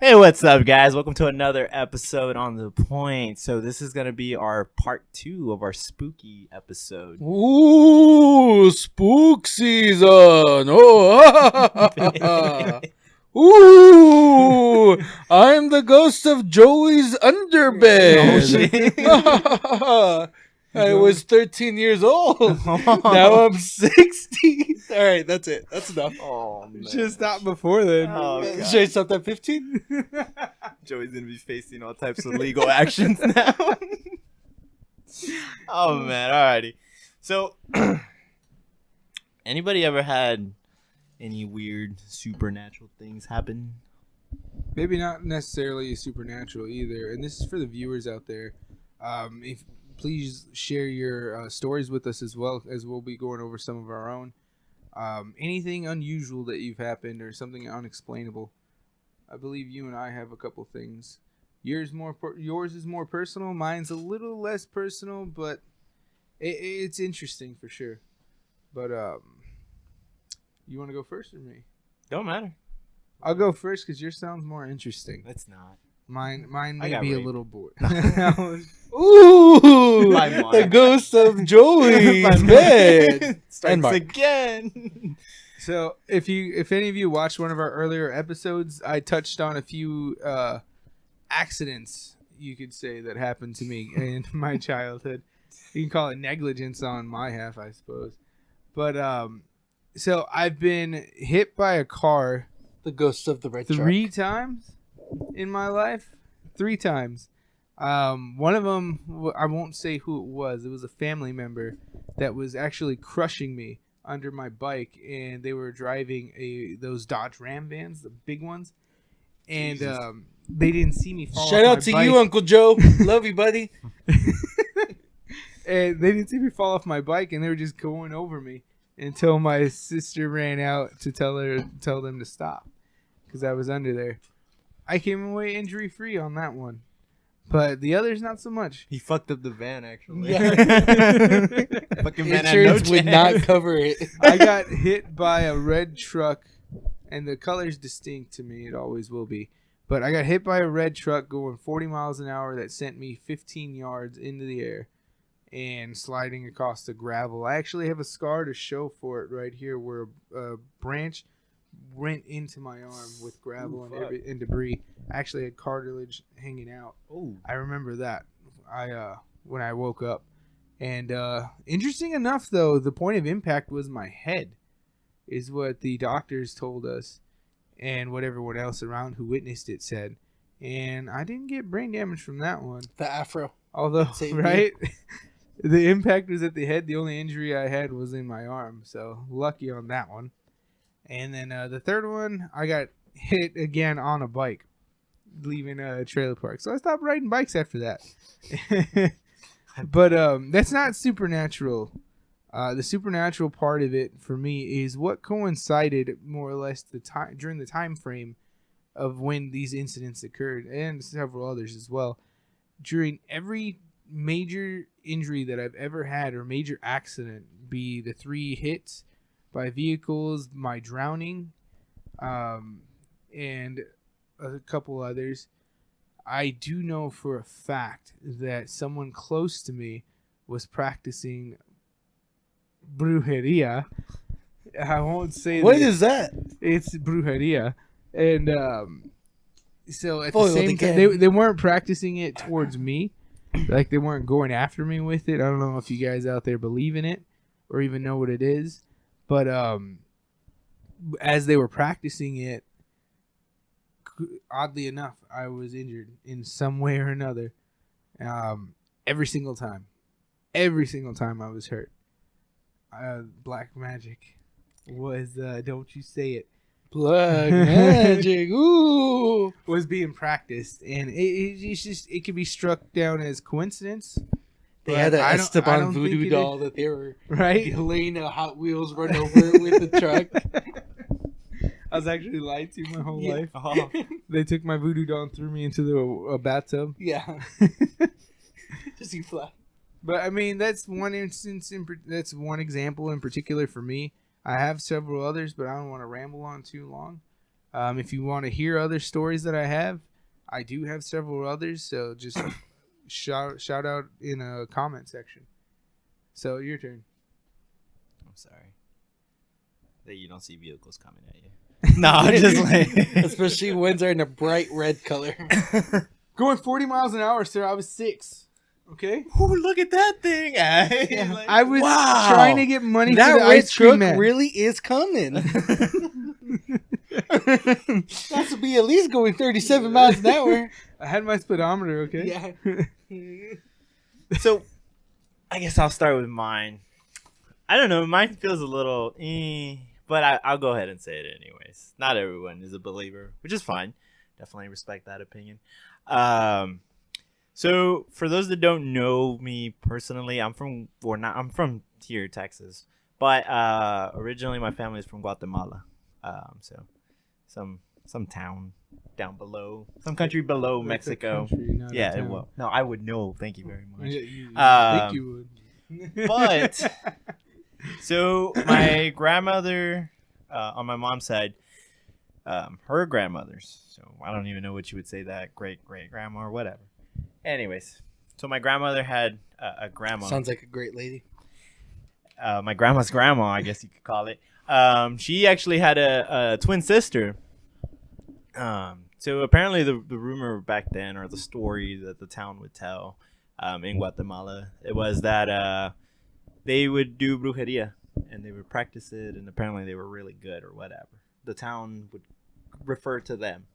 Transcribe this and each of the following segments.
Hey, what's up, guys? Welcome to another episode on The Point. So this is going to be our part 2 of our spooky episode. Ooh, spook season! Oh, ooh, I'm the ghost of Joey's underbed. Oh, shit. I was 13 years old. Now I'm 60. All right, that's it. That's enough. Oh, man. Should have stopped before then. Oh, God. Should I stop at 15? Joey's going to be facing all types of legal actions now. Oh, man. Alrighty. So, anybody ever had any weird supernatural things happen? Maybe not necessarily supernatural either. And this is for the viewers out there. If please share your stories with us as well, as we'll be going over some of our own. Anything unusual that you've happened or something unexplainable. I believe you and I have a couple things. Yours is more personal. Mine's a little less personal, but it's interesting for sure. But you want to go first or me? Don't matter. I'll go first because yours sounds more interesting. It's not. Mine may got be a raped. little bored. Ooh, My mind. the ghost of Joey's bed. Strikes Mark. again. So if any of you watched one of our earlier episodes, I touched on a few accidents, you could say, that happened to me in my childhood. You can call it negligence on my half, I suppose. But so I've been hit by a car The ghost of the red truck. 3 times in my life. 3 times. One of them, I won't say who it was. It was a family member that was actually crushing me under my bike, and they were driving those Dodge Ram vans, the big ones, and they didn't see me fall Shout off out my to bike. you, Uncle Joe. Love you, buddy. And they didn't see me fall off my bike, and they were just going over me until my sister ran out to tell them to stop because I was under there. I came away injury free on that one, but the others not so much. He fucked up the van, actually. Yeah. Fucking van had no Insurance would not chance. cover it. I got hit by a red truck, and the color's distinct to me. It always will be. But I got hit by a red truck going 40 miles an hour that sent me 15 yards into the air and sliding across the gravel. I actually have a scar to show for it right here where a branch went into my arm with gravel and debris. I actually had cartilage hanging out. Oh. I remember that. When I woke up. And interesting enough, though, the point of impact was my head, is what the doctors told us, and what everyone else around who witnessed it said. And I didn't get brain damage from that one. The afro. Although, Same right? The impact was at the head. The only injury I had was in my arm. So, lucky on that one. And then the third one, I got hit again on a bike, leaving a trailer park. So I stopped riding bikes after that. But that's not supernatural. The supernatural part of it for me is what coincided more or less during the time frame of when these incidents occurred, and several others as well. During every major injury that I've ever had or major accident, be the 3 hits by vehicles, my drowning, and a couple others, I do know for a fact that someone close to me was practicing brujeria. I won't say What that. is that? It's brujeria. And so at the Foiled same time, again. they weren't practicing it towards me. Like, they weren't going after me with it. I don't know if you guys out there believe in it or even know what it is. But as they were practicing it, oddly enough, I was injured in some way or another. Every single time. Every single time I was hurt. Black magic was, don't you say it, Black magic. Ooh. was being practiced. And it's just, it could be struck down as coincidence. They but had an I don't Esteban think voodoo it doll that they were Right? laying a Hot Wheels run over it with the truck. I was actually lied to my whole Yeah. life. Oh. They took my voodoo doll and threw me into a bathtub. Yeah. Just you fly. But I mean, that's one instance. That's one example in particular for me. I have several others, but I don't want to ramble on too long. If you want to hear other stories that I do have several others. So just shout out in a comment section. So your turn. I'm sorry that you don't see vehicles coming at you. No, I'm just like, Especially when they're in a bright red color. Going 40 miles an hour, sir. I was 6. Okay. Ooh, look at that thing! Yeah, Like, I was wow. trying to get money That for the red ice cream truck man. really is coming. That would be at least going 37 miles an hour. I had my speedometer. Okay. Yeah. So, I guess I'll start with mine. I don't know. Mine feels a little, but I'll go ahead and say it anyways. Not everyone is a believer, which is fine. Definitely respect that opinion. So for those that don't know me personally, I'm from here, Texas, but originally my family is from Guatemala. So some town down below, some country below Like Mexico. the country, not a Yeah, town. well, no, I would know. Thank you very much. Yeah, you think you would. But so my grandmother, on my mom's side, her grandmothers. So I don't even know what you would say that great grandma or whatever. Anyways, so my grandmother had a grandma. Sounds like a great lady. My grandma's grandma, I guess you could call it. She actually had a twin sister. So apparently the rumor back then, or the story that the town would tell in Guatemala, it was that they would do brujeria and they would practice it, and apparently they were really good or whatever. The town would refer to them.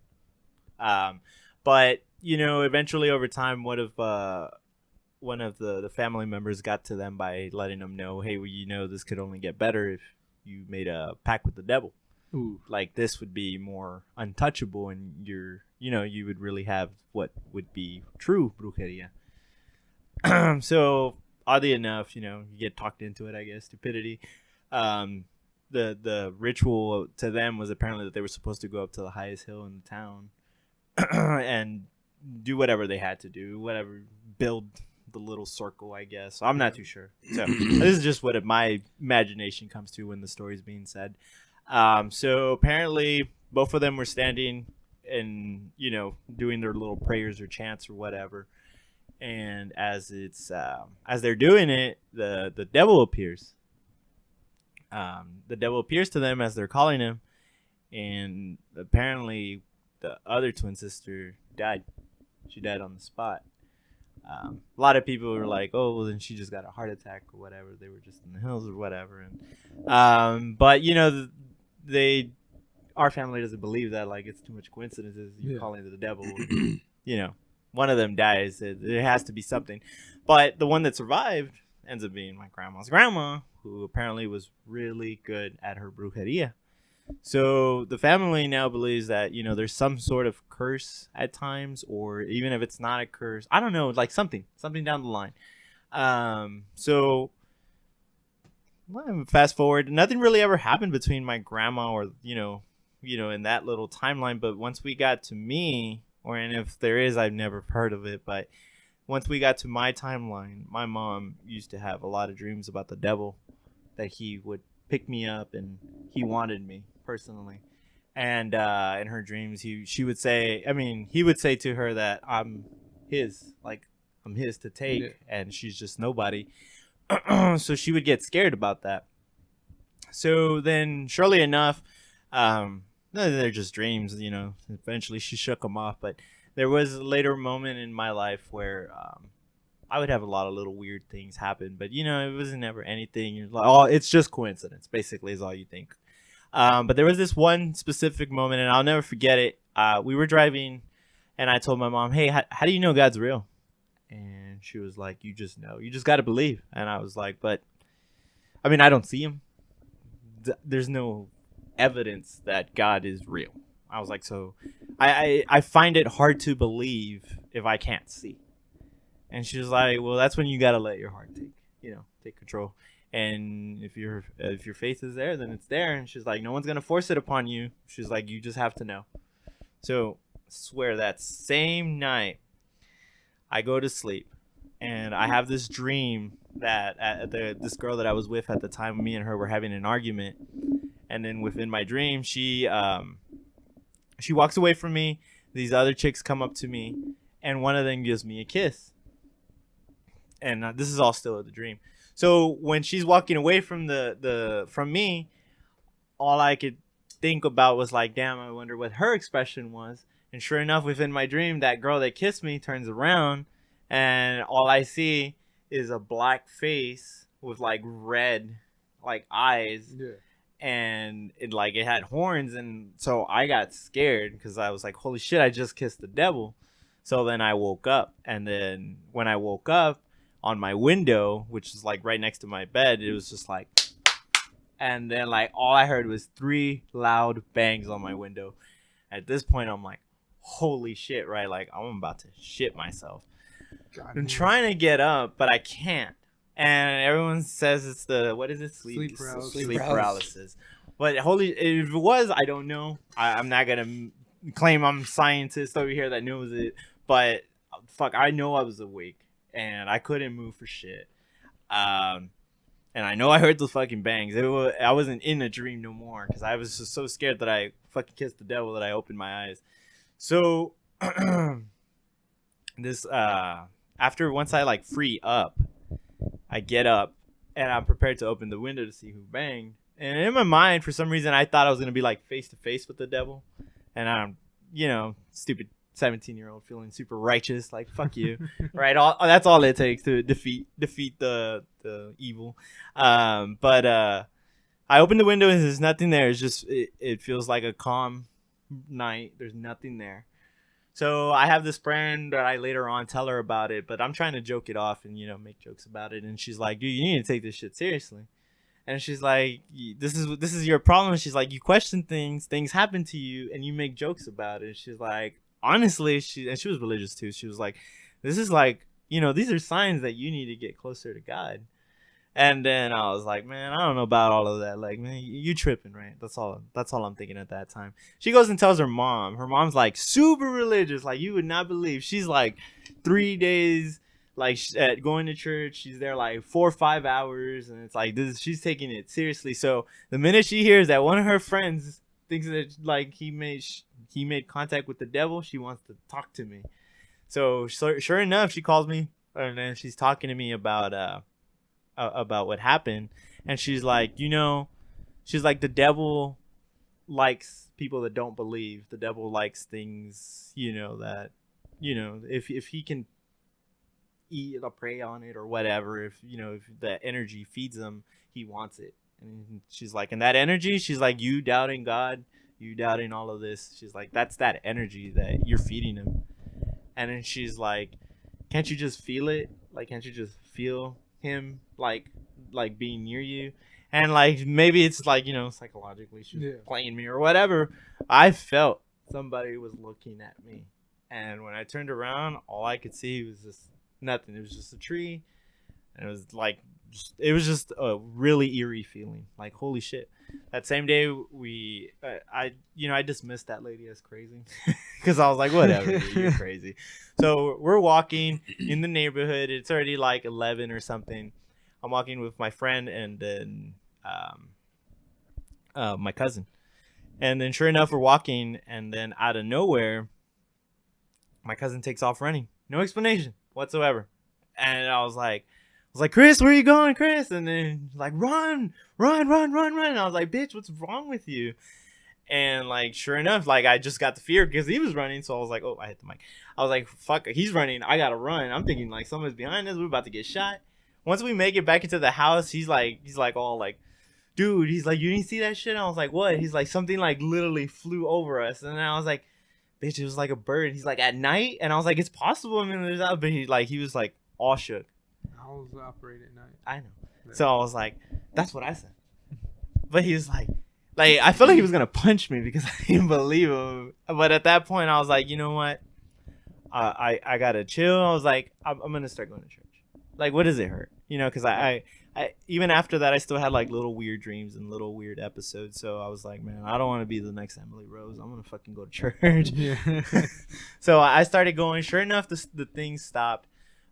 But eventually over time, one of the family members got to them by letting them know, hey, well, this could only get better if you made a pact with the devil. Ooh. Like this would be more untouchable, and you would really have what would be true brujeria. So oddly enough, you get talked into it, I guess, stupidity. The ritual to them was apparently that they were supposed to go up to the highest hill in the town and do whatever they had to do, build the little circle, I guess. I'm not too sure. So this is just what my imagination comes to when the story's being said. So apparently both of them were standing and, doing their little prayers or chants or whatever. And as they're doing it, the devil appears. The devil appears to them as they're calling him. And apparently the other twin sister died. She died on the spot. A lot of people were like, oh, well, then she just got a heart attack or whatever. They were just in the hills or whatever. And but our family doesn't believe that. Like, it's too much coincidences. You're calling it the devil. One of them dies. There has to be something. But the one that survived ends up being my grandma's grandma, who apparently was really good at her brujeria. So the family now believes that, there's some sort of curse at times, or even if it's not a curse, I don't know, like something down the line. So fast forward, nothing really ever happened between my grandma or, in that little timeline. But once we got to me, and if there is, I've never heard of it. But once we got to my timeline, my mom used to have a lot of dreams about the devil, that he would pick me up and he wanted me personally. And in her dreams, he would say to her that I'm his to take, and she's just nobody. So she would get scared about that. So then, surely enough, they're just dreams, eventually she shook them off. But there was a later moment in my life where I would have a lot of little weird things happen, but it wasn't never anything. You're like, oh, it's just coincidence, basically, is all you think. But there was this one specific moment, and I'll never forget it. We were driving, and I told my mom, hey, how do you know God's real? And she was like, you just know. You just got to believe. And I was like, but, I don't see him. There's no evidence that God is real. I was like, so I find it hard to believe if I can't see. And she was like, well, that's when you got to let your heart take control. And if your faith is there, then it's there. And she's like, no one's going to force it upon you. She's like, you just have to know. So I swear that same night I go to sleep and I have this dream that this girl that I was with at the time, me and her were having an argument. And then within my dream, she She walks away from me. These other chicks come up to me, and one of them gives me a kiss. And this is all still the dream. So when she's walking away from from me, all I could think about was like, damn, I wonder what her expression was. And sure enough, within my dream, that girl that kissed me turns around, and all I see is a black face with like red like eyes. Yeah. And it had horns, and so I got scared because I was like, holy shit, I just kissed the devil. So then I woke up, and then when I woke up, on my window, which is like right next to my bed, it was just like, and then like all I heard was 3 loud bangs on my window. At this point, I'm like, holy shit, right? Like, I'm about to shit myself. I'm trying to get up, but I can't. And everyone says it's what is it? Sleep paralysis. But if it was, I don't know. I'm not going to claim I'm a scientist over here that knows it. But fuck, I know I was awake and I couldn't move for shit. And I know I heard those fucking bangs. I wasn't in a dream no more because I was just so scared that I fucking kissed the devil that I opened my eyes. So this after once I like free up, I get up and I'm prepared to open the window to see who banged. And in my mind, for some reason, I thought I was gonna be like face to face with the devil, and I'm, stupid 17-year-old feeling super righteous, like fuck you, right? That's all it takes to defeat the evil. But I open the window and there's nothing there. It's just it feels like a calm night. There's nothing there. So I have this friend that I later on tell her about it, but I'm trying to joke it off and make jokes about it. And she's like, "Dude, you need to take this shit seriously." And she's like, "This is your problem." She's like, "You question things happen to you, and you make jokes about it." She's like, honestly, she was religious too. She was like, "This is like, these are signs that you need to get closer to God." And then I was like, man, I don't know about all of that. Like, man, you tripping, right? That's all I'm thinking at that time. She goes and tells her mom. Her mom's like super religious. Like, you would not believe. She's like 3 days, like going to church. She's there like 4 or 5 hours. And it's like, she's taking it seriously. So the minute she hears that one of her friends thinks that like he made contact with the devil, she wants to talk to me. So sure enough, she calls me and then she's talking to me about what happened, and she's like, the devil likes people that don't believe. The devil likes things, that, if he can eat or prey on it or whatever, if the energy feeds him, he wants it. And she's like, and that energy, she's like, you doubting God, you doubting all of this, she's like, that's that energy that you're feeding him. And then she's like, can't you just feel it? Like, can't you just feel him like being near you? And like maybe it's like psychologically she's playing me or whatever. I felt somebody was looking at me, and when I turned around, all I could see was just nothing. It was just a tree, and it was just a really eerie feeling. Like, holy shit. That same day I dismissed that lady as crazy because I was like, whatever, you're crazy. So we're walking in the neighborhood. It's already like 11 or something. I'm walking with my friend and then my cousin. And then sure enough, we're walking, and then out of nowhere, my cousin takes off running. No explanation whatsoever. And I was like, Chris, where are you going, Chris? And then like, run. And I was like, bitch, what's wrong with you? And like, sure enough, like I just got the fear because he was running. So I was like, oh, I hit the mic. I was like, fuck, he's running. I gotta run. I'm thinking like someone's behind us. We're about to get shot. Once we make it back into the house, he's like all like, dude, he's like, you didn't see that shit? And I was like, what? He's like, something like literally flew over us. And then I was like, bitch, it was like a bird. He's like, at night? And I was like, it's possible. I mean, there's that. But he was like all shook. Owls operate at night. I know. Yeah. So I was like, that's what I said. But he was like I felt like he was gonna punch me because I didn't believe him. But at that point, I was like, you know what? I gotta chill. I was like, I'm gonna start going to church. Like, what does it hurt? Because I even after that, I still had like little weird dreams and little weird episodes. So I was like, man, I don't want to be the next Emily Rose. I'm gonna fucking go to church. Yeah. So I started going. Sure enough, the thing stopped.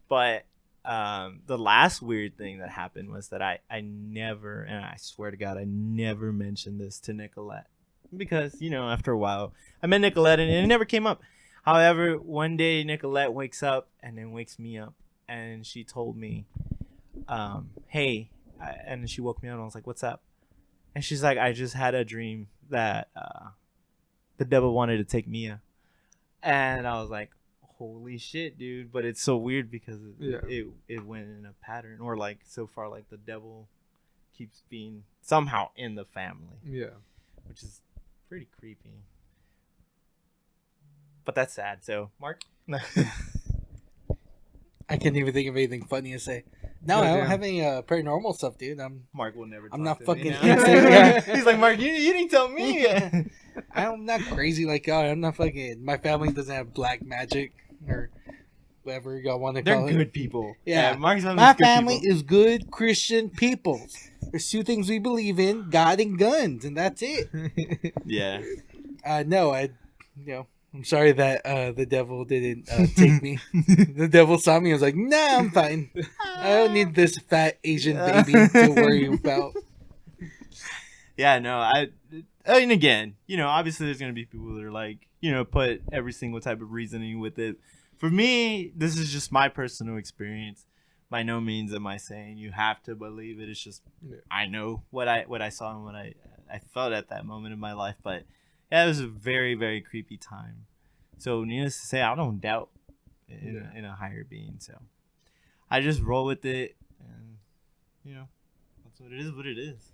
But the last weird thing that happened was that I never, and I swear to God, I never mentioned this to Nicolette. because, you know, after a while, I met Nicolette and it never came up. However, one day Nicolette wakes up and then wakes me up, and she told me, hey, and she woke me up and I was like, what's up? And she's like, I just had a dream that the devil wanted to take Mia. And I was like, holy shit, dude. But it's so weird because it went in a pattern, or like so far, like the devil keeps being somehow in the family. Yeah. Which is pretty creepy. But that's sad. So, Mark? I can't even think of anything funny to say. No, I don't have any paranormal stuff, dude. Mark will never. I'm not to fucking. me now. He's like, Mark, you didn't tell me. I'm not crazy like y'all. I'm not fucking. My family doesn't have black magic or whatever y'all want to call it. They're good people. Yeah, Mark's my family is good Christian people. There's two things we believe in: God and guns, and that's it. Yeah. No, I'm sorry that the devil didn't take me. The devil saw me and was like, nah, I'm fine. I don't need this fat Asian baby to worry about. Yeah, no, I mean, again, you know, obviously there's going to be people that are like, you know, put every single type of reasoning with it. For me, this is just my personal experience. By no means am I saying you have to believe it. It's just, I know what I saw and what I felt at that moment in my life. But yeah, it was a very, very creepy time. So needless to say, I don't doubt in a higher being. So I just roll with it, and you know, that's what it is. What it is.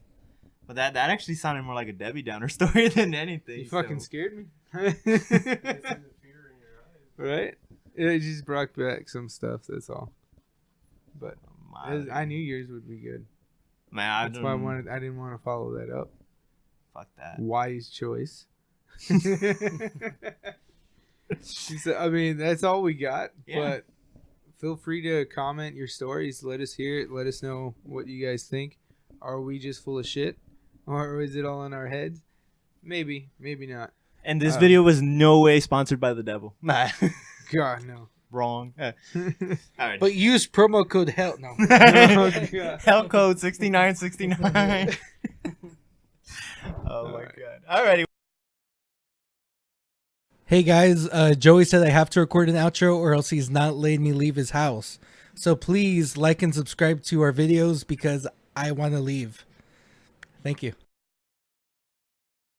But that actually sounded more like a Debbie Downer story than anything. You fucking scared me. Right? It just brought back some stuff. That's all. But I knew yours would be good. Man, that's why I didn't want to follow that up. Fuck that. Wise choice. I mean, that's all we got. Yeah. But feel free to comment your stories. Let us hear it. Let us know what you guys think. Are we just full of shit, or is it all in our heads? Maybe, maybe not. And this video was no way sponsored by the devil. Nah. God, no. Wrong. All right. But use promo code HELL. No. Hell code 6969. Oh my god. Alrighty. Hey guys, Joey said I have to record an outro or else he's not letting me leave his house. So please like and subscribe to our videos because I want to leave. Thank you.